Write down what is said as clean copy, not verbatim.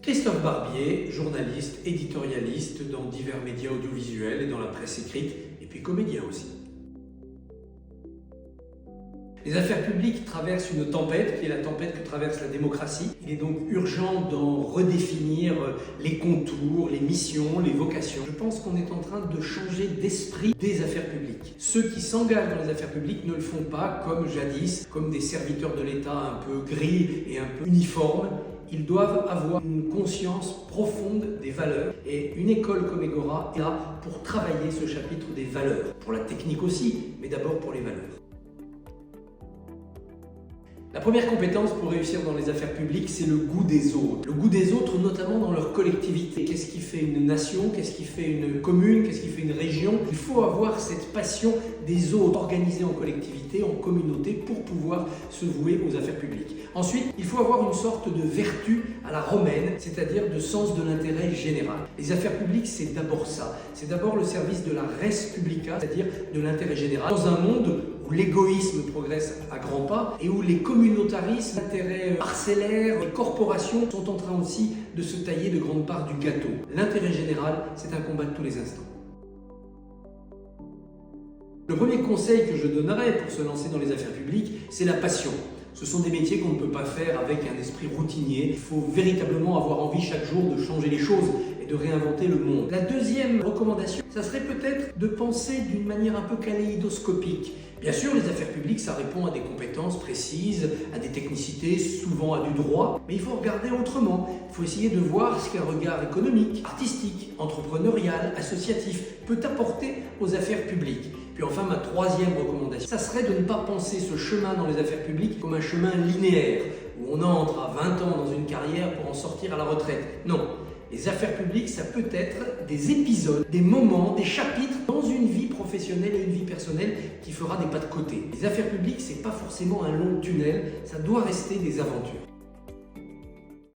Christophe Barbier, journaliste, éditorialiste dans divers médias audiovisuels et dans la presse écrite, et puis comédien aussi. Les affaires publiques traversent une tempête, qui est la tempête que traverse la démocratie. Il est donc urgent d'en redéfinir les contours, les missions, les vocations. Je pense qu'on est en train de changer d'esprit des affaires publiques. Ceux qui s'engagent dans les affaires publiques ne le font pas comme jadis, comme des serviteurs de l'État un peu gris et un peu uniformes. Ils doivent avoir une conscience profonde des valeurs. Et une école comme Egora est là pour travailler ce chapitre des valeurs. Pour la technique aussi, mais d'abord pour les valeurs. La première compétence pour réussir dans les affaires publiques, c'est le goût des autres. Le goût des autres, notamment dans leur collectivité. Qu'est-ce qui fait une nation? Qu'est-ce qui fait une commune? Qu'est-ce qui fait une région? Il faut avoir cette passion des autres, organisée en collectivité, en communauté, pour pouvoir se vouer aux affaires publiques. Ensuite, il faut avoir une sorte de vertu à la romaine, c'est-à-dire de sens de l'intérêt général. Les affaires publiques, c'est d'abord ça. C'est d'abord le service de la res publica, c'est-à-dire de l'intérêt général. Dans un monde où l'égoïsme progresse à grands pas et où les communautarismes, l'intérêt parcellaire, les corporations sont en train aussi de se tailler de grandes parts du gâteau. L'intérêt général, c'est un combat de tous les instants. Le premier conseil que je donnerais pour se lancer dans les affaires publiques, c'est la passion. Ce sont des métiers qu'on ne peut pas faire avec un esprit routinier. Il faut véritablement avoir envie chaque jour de changer les choses et de réinventer le monde. La deuxième recommandation, ça serait peut-être de penser d'une manière un peu kaléidoscopique. Bien sûr, les affaires publiques, ça répond à des compétences précises, à des technicités, souvent à du droit, mais il faut regarder autrement. Il faut essayer de voir ce qu'un regard économique, artistique, entrepreneurial, associatif peut apporter aux affaires publiques. Puis enfin, ma troisième recommandation, ça serait de ne pas penser ce chemin dans les affaires publiques comme un chemin linéaire, où on entre à 20 ans dans une carrière pour en sortir à la retraite. Non. Les affaires publiques, ça peut être des épisodes, des moments, des chapitres dans une vie professionnelle et une vie personnelle qui fera des pas de côté. Les affaires publiques, c'est pas forcément un long tunnel, ça doit rester des aventures.